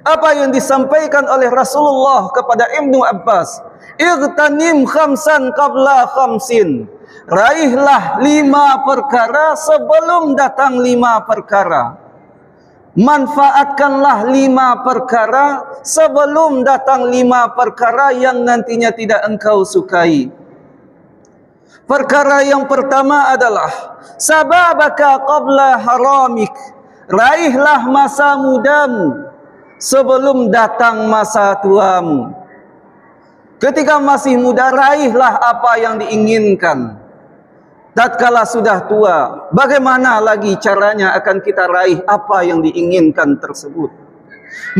Apa yang disampaikan oleh Rasulullah kepada Ibnu Abbas, "Igtanim khamsan qabla khamsin." Raihlah 5 perkara sebelum datang 5 perkara. Manfaatkanlah 5 perkara sebelum datang 5 perkara yang nantinya tidak engkau sukai. Perkara yang pertama adalah sababaka qabla haramik. Raihlah masa mudamu sebelum datang masa tuamu. Ketika masih muda, raihlah apa yang diinginkan. Tatkala sudah tua, bagaimana lagi caranya akan kita raih apa yang diinginkan tersebut?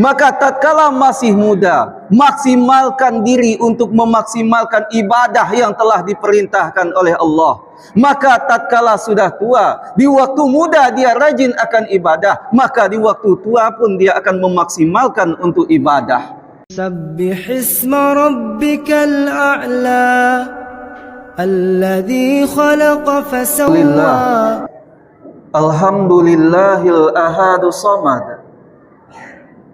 Maka tatkala masih muda, maksimalkan diri untuk memaksimalkan ibadah yang telah diperintahkan oleh Allah. Maka tatkala sudah tua, di waktu muda dia rajin akan ibadah, maka di waktu tua pun dia akan memaksimalkan untuk ibadah. Sabbihisma rabbikal a'la alladzi khalaqa fasawwa. Alhamdulillahil ahadu samad,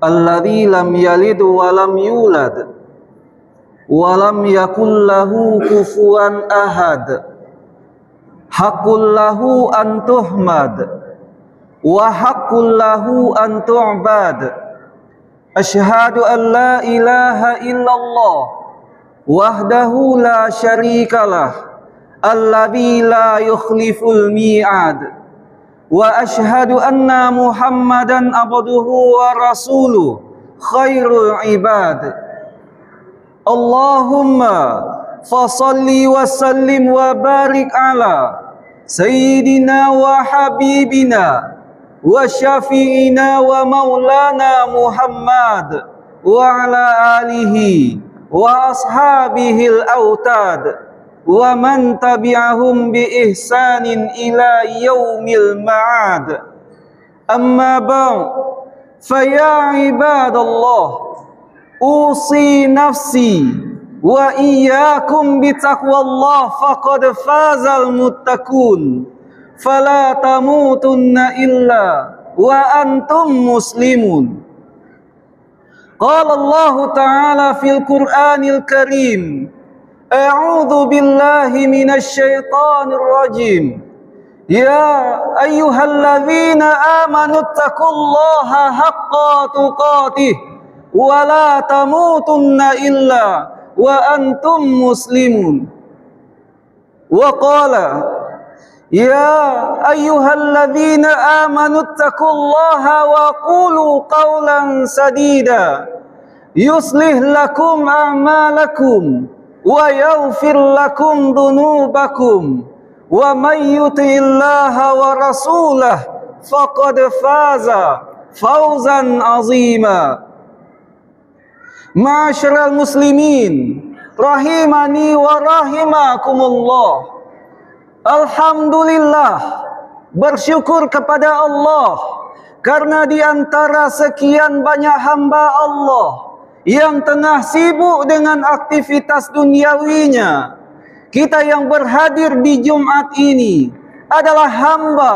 alladzi lam yalid wa lam yulad wa lam yakul lahu kufuwan ahad. Haqqul lahu an tuhmad wa haqqul lahu an tu'bad. Asyhadu an la ilaha illallah wahdahu la syarikalah alladzi la yukhliful mi'ad. Wa asyhadu anna Muhammadan abduhu wa rasuluh khairul ibad. Allahumma fasalli wa sallim wa barik ala sayyidina wa habibina wa syafi'ina wa maulana Muhammad wa ala alihi wa ashabihil autad wa man tabi'ahum bi ihsanin ila yaumil ma'ad. Amma ba'd, fa ya ibadallah, usi nafsi wa iyyakum bi taqwallah faqad fazal muttaqun. Fala tamutunna illa wa antum muslimun. Qala Allah Ta'ala fil Qur'anil Karim, a'udzu billahi minasy syaithanir rajim. Ya ayyuhalladzina amanu taqullaha haqqa tuqatih wa la tamutunna illa wa antum muslimun. Wa qala ya ayyuhalladzina amanu taqullaha wa qulu qawlan sadida yuslih lakum a'malakum wa yaghfir lakum dhunubakum wa may yuti'illaha wa rasulahu faqad faza fawzan 'azima. Ma'asyiral muslimin rahimani wa rahimakumullah. Alhamdulillah, bersyukur kepada Allah karena di antara sekian banyak hamba Allah yang tengah sibuk dengan aktivitas duniawinya, kita yang berhadir di Jumat ini adalah hamba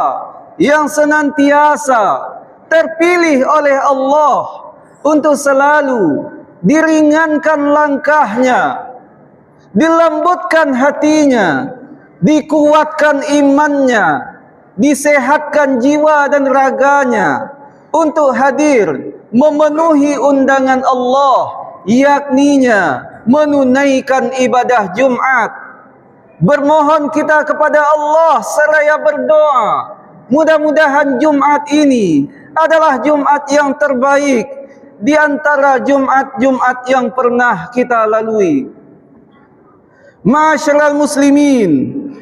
yang senantiasa terpilih oleh Allah untuk selalu diringankan langkahnya, dilembutkan hatinya, dikuatkan imannya, disehatkan jiwa dan raganya untuk hadir memenuhi undangan Allah, yakninya menunaikan ibadah Jumat. Bermohon kita kepada Allah seraya berdoa, mudah-mudahan Jumat ini adalah Jumat yang terbaik di antara Jumat-Jumat yang pernah kita lalui. Ma'asyiral muslimin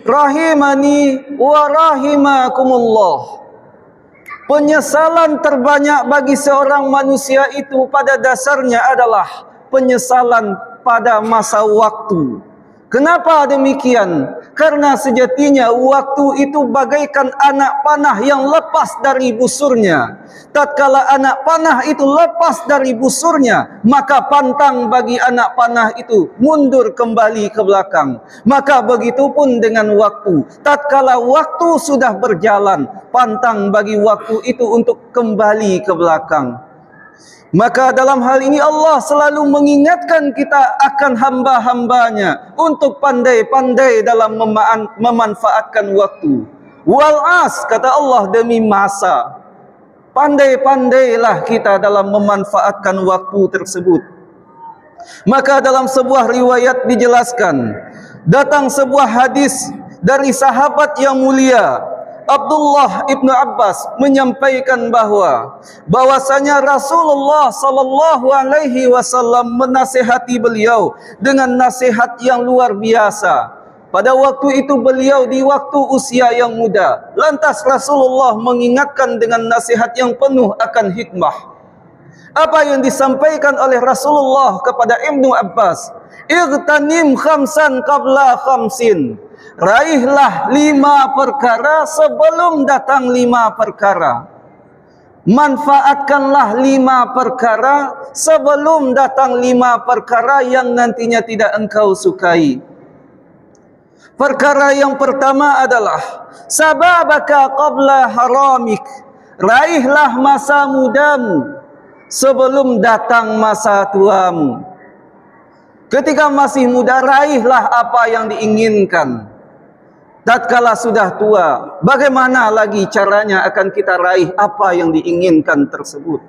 rahimani wa rahimakumullah. Penyesalan terbanyak bagi seorang manusia itu pada dasarnya adalah penyesalan pada masa waktu. Kenapa demikian? Karena sejatinya waktu itu bagaikan anak panah yang lepas dari busurnya. Tatkala anak panah itu lepas dari busurnya, maka pantang bagi anak panah itu mundur kembali ke belakang. Maka begitu pun dengan waktu. Tatkala waktu sudah berjalan, pantang bagi waktu itu untuk kembali ke belakang. Maka dalam hal ini Allah selalu mengingatkan kita akan hamba-hambanya untuk pandai-pandai dalam memanfaatkan waktu. Wal as, kata Allah, demi masa. Pandai-pandailah kita dalam memanfaatkan waktu tersebut. Maka dalam sebuah riwayat dijelaskan, datang sebuah hadis dari sahabat yang mulia Abdullah ibnu Abbas menyampaikan bahwasanya Rasulullah sallallahu alaihi wasallam menasihati beliau dengan nasihat yang luar biasa. Pada waktu itu beliau di waktu usia yang muda. Lantas Rasulullah mengingatkan dengan nasihat yang penuh akan hikmah. Apa yang disampaikan oleh Rasulullah kepada Ibnu Abbas? Igtanim khamsan qabla khamsin. Raihlah 5 perkara sebelum datang 5 perkara. Manfaatkanlah 5 perkara sebelum datang 5 perkara yang nantinya tidak engkau sukai. Perkara yang pertama adalah sababaka qabla haramik. Raihlah masa mudamu sebelum datang masa tuamu. Ketika masih muda, raihlah apa yang diinginkan. Tatkala sudah tua, bagaimana lagi caranya akan kita raih apa yang diinginkan tersebut?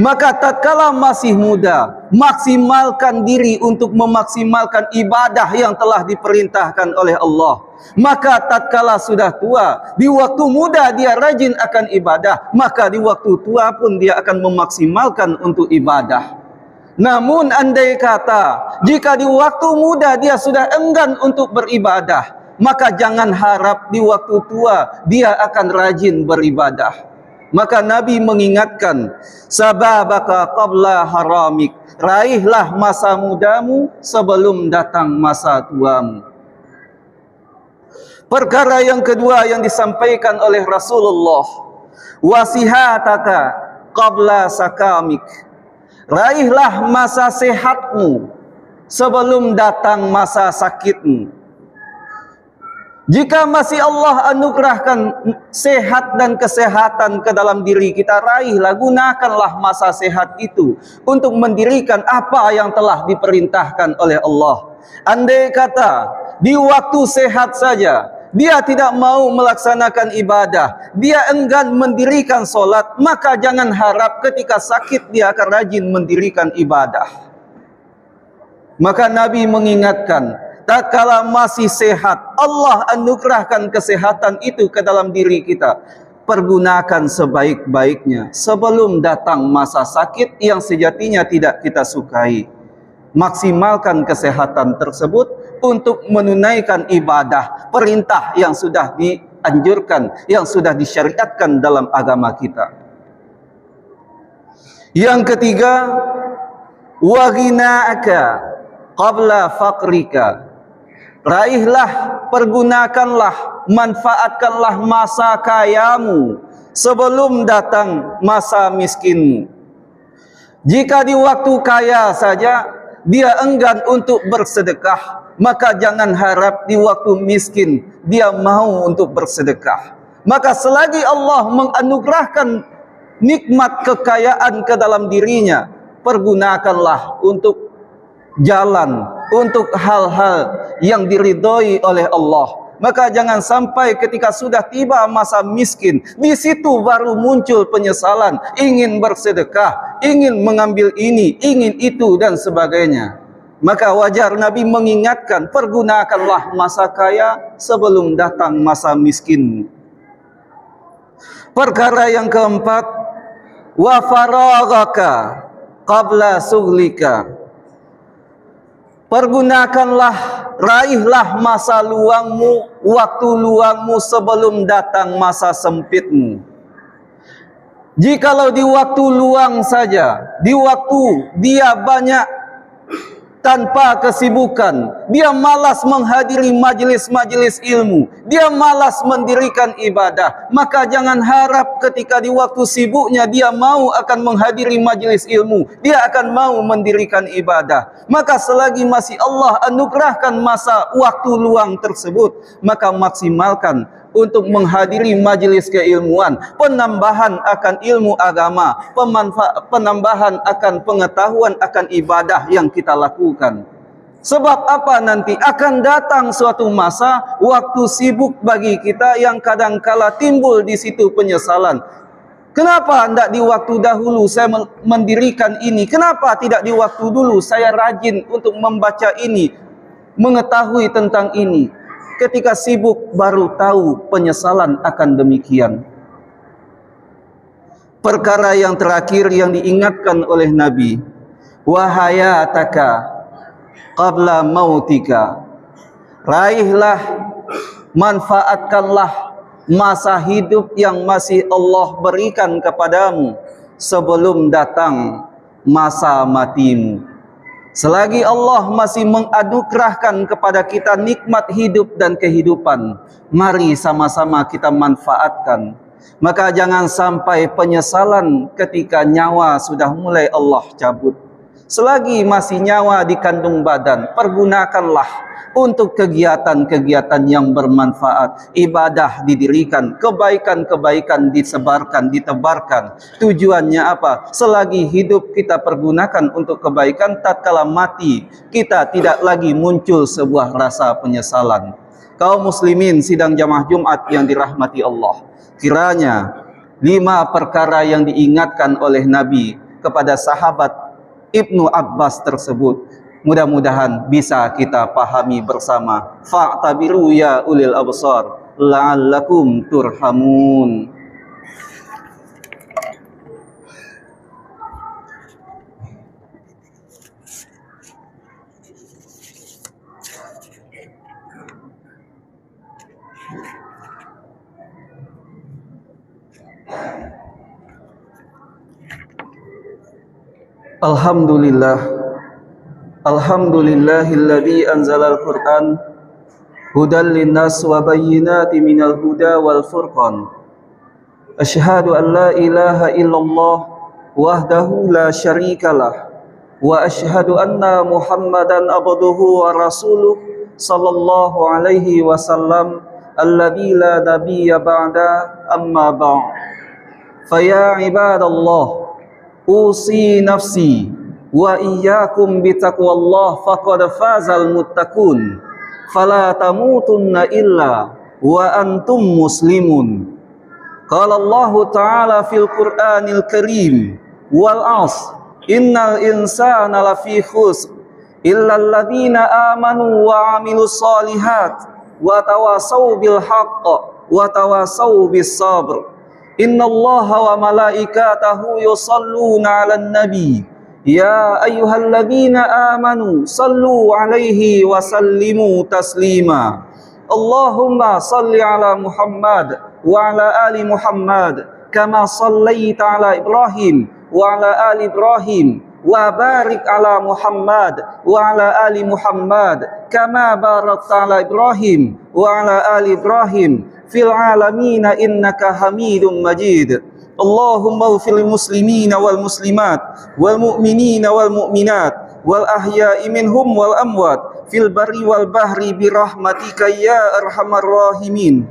Maka tatkala masih muda, maksimalkan diri untuk memaksimalkan ibadah yang telah diperintahkan oleh Allah. Maka tatkala sudah tua, di waktu muda dia rajin akan ibadah, maka di waktu tua pun dia akan memaksimalkan untuk ibadah. Namun andai kata jika di waktu muda dia sudah enggan untuk beribadah, maka jangan harap di waktu tua dia akan rajin beribadah. Maka Nabi mengingatkan, sababaka qabla haramik. Raihlah masa mudamu sebelum datang masa tuamu. Perkara yang kedua yang disampaikan oleh Rasulullah, wasihataka qabla sakamik. Raihlah masa sehatmu sebelum datang masa sakitmu. Jika masih Allah anugerahkan sehat dan kesehatan ke dalam diri kita, raihlah, gunakanlah masa sehat itu untuk mendirikan apa yang telah diperintahkan oleh Allah. Andai kata di waktu sehat saja dia tidak mau melaksanakan ibadah, dia enggan mendirikan solat, maka jangan harap ketika sakit dia akan rajin mendirikan ibadah. Maka Nabi mengingatkan, tatkala masih sehat, Allah anugerahkan kesehatan itu ke dalam diri kita, pergunakan sebaik-baiknya sebelum datang masa sakit yang sejatinya tidak kita sukai. Maksimalkan kesehatan tersebut untuk menunaikan ibadah, perintah yang sudah dianjurkan, yang sudah disyariatkan dalam agama kita. Yang ketiga, wa ghina'aka qabla faqrika. Raihlah, pergunakanlah, manfaatkanlah masa kayamu sebelum datang masa miskinmu. Jika di waktu kaya saja dia enggan untuk bersedekah, maka jangan harap di waktu miskin dia mau untuk bersedekah. Maka selagi Allah menganugerahkan nikmat kekayaan ke dalam dirinya, pergunakanlah untuk jalan, untuk hal-hal yang diridhoi oleh Allah. Maka jangan sampai ketika sudah tiba masa miskin, di situ baru muncul penyesalan, ingin bersedekah, ingin mengambil ini, ingin itu dan sebagainya. Maka wajar Nabi mengingatkan, pergunakanlah masa kaya sebelum datang masa miskin. Perkara yang keempat, wa faraghaka qabla sughlika. Pergunakanlah, raihlah masa luangmu, waktu luangmu sebelum datang masa sempitmu. Jikalau di waktu luang saja, di waktu dia banyak tanpa kesibukan, dia malas menghadiri majelis-majelis ilmu, dia malas mendirikan ibadah, maka jangan harap ketika di waktu sibuknya dia mau akan menghadiri majelis ilmu, dia akan mau mendirikan ibadah. Maka selagi masih Allah anugerahkan masa waktu luang tersebut, maka maksimalkan untuk menghadiri majlis keilmuan, penambahan akan ilmu agama, penambahan akan pengetahuan akan ibadah yang kita lakukan. Sebab apa, nanti akan datang suatu masa waktu sibuk bagi kita yang kadangkala timbul di situ penyesalan. Kenapa tidak di waktu dahulu saya mendirikan ini? Kenapa tidak di waktu dulu saya rajin untuk membaca ini, mengetahui tentang ini? Ketika sibuk baru tahu penyesalan akan demikian. Perkara yang terakhir yang diingatkan oleh Nabi, wahayataka qabla mautika, raihlah, manfaatkanlah masa hidup yang masih Allah berikan kepadamu sebelum datang masa matimu. Selagi Allah masih menganugerahkan kepada kita nikmat hidup dan kehidupan, mari sama-sama kita manfaatkan. Maka jangan sampai penyesalan ketika nyawa sudah mulai Allah cabut. Selagi masih nyawa di kandung badan, pergunakanlah untuk kegiatan-kegiatan yang bermanfaat. Ibadah didirikan, kebaikan-kebaikan disebarkan, ditebarkan. Tujuannya apa? Selagi hidup kita pergunakan untuk kebaikan, tatkala mati kita tidak lagi muncul sebuah rasa penyesalan. Kaum muslimin sidang jamaah Jumat yang dirahmati Allah, kiranya 5 perkara yang diingatkan oleh Nabi kepada sahabat Ibnu Abbas tersebut mudah-mudahan bisa kita pahami bersama. Fa'tabiru ya ulil absar la'allakum turhamun. Alhamdulillah, alhamdulillahilladzi anzalal Qur'an hudan linnas wa bayyinatin minal huda wal furqan. Asyhadu an la ilaha illallah wahdahu la syarikalah wa asyhadu anna Muhammadan abduhu wa rasuluh sallallahu alaihi wasallam alladzi la nabiyya ba'da, amma ba'd. Faya ibadallah, usi nafsi wa iyyakum bitaqwallah faqad fazal muttaqun fala tamutunna illa wa antum muslimun. Qala Allah Ta'ala fil Qur'anil Karim, wal 'asr innal insana lafi khusr illa alladhina amanu wa 'amilus solihat wa tawasaw bil haqq wa tawasaw bis sabr. Innallaha wa malaikatahu yusalluna 'alan nabi ya ayyuhalladzina amanu sallu 'alaihi wa sallimu taslima. Allahumma salli 'ala Muhammad wa 'ala ali Muhammad kama sallaita 'ala Ibrahim wa 'ala ali Ibrahim wa barik 'ala Muhammad wa 'ala ali Muhammad kama barakta 'ala Ibrahim wa 'ala ali Ibrahim fil alamina innaka hamidum majid. Allahumma ighfir lil muslimina wal muslimat wal mu'minina wal mu'minat wal ahya'i minhum wal amwat fil barri wal bahri bi rahmatika ya arhamar rahimin.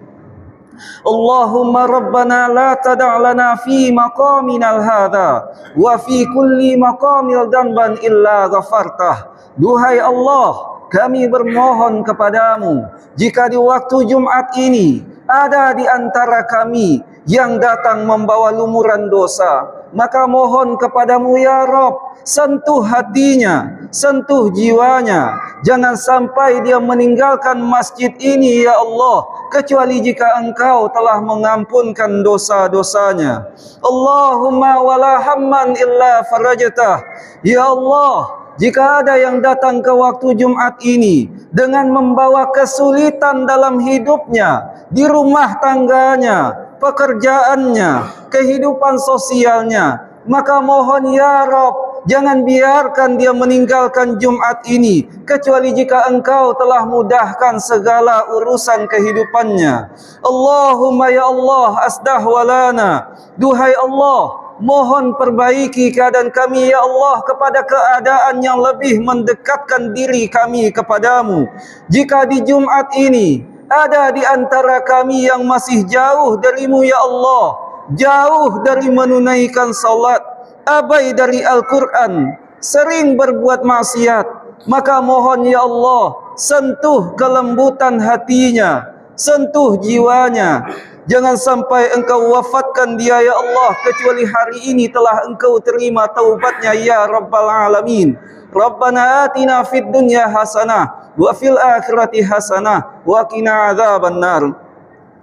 Allahumma rabbana la tada' lana fi maqamina hadha wa fi kulli maqamil dhanban illa ghafartah. Duhai Allah, kami bermohon kepadamu, jika di waktu Jumat ini ada di antara kami yang datang membawa lumuran dosa, maka mohon kepadamu ya Rabb, sentuh hatinya, sentuh jiwanya. Jangan sampai dia meninggalkan masjid ini ya Allah, kecuali jika Engkau telah mengampunkan dosa-dosanya. Allahumma wala hamman illa farajtah. Ya Allah, jika ada yang datang ke waktu Jumat ini dengan membawa kesulitan dalam hidupnya, di rumah tangganya, pekerjaannya, kehidupan sosialnya, maka mohon ya Rabb, jangan biarkan dia meninggalkan Jumat ini, kecuali jika Engkau telah mudahkan segala urusan kehidupannya. Allahumma ya Allah asdah walana. Duhai Allah, mohon perbaiki keadaan kami ya Allah kepada keadaan yang lebih mendekatkan diri kami kepadamu. Jika di Jumat ini ada di antara kami yang masih jauh darimu ya Allah, jauh dari menunaikan salat, abai dari Al-Quran, sering berbuat maksiat, maka mohon ya Allah, sentuh kelembutan hatinya, sentuh jiwanya. Jangan sampai engkau wafatkan dia ya Allah, kecuali hari ini telah engkau terima taubatnya ya Rabbal Alamin. Rabbana atina fid dunya hasanah wa fil akhirati hasanah wa qina adzaban nar.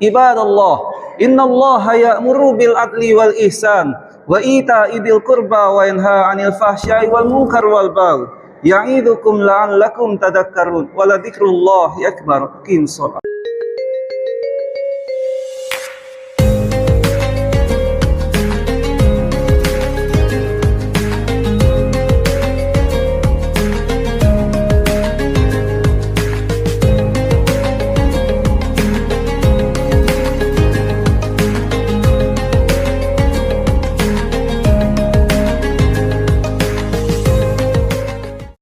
Ibadallah, innallaha ya'muru bil adli wal ihsan wa ita'i dzil qurba wa yanha 'anil fahsya'i wal munkar wal baghi. Ya'idzukum la'allakum tadhakkarun. Wa la dzikrullahi akbar. Aqim shalah.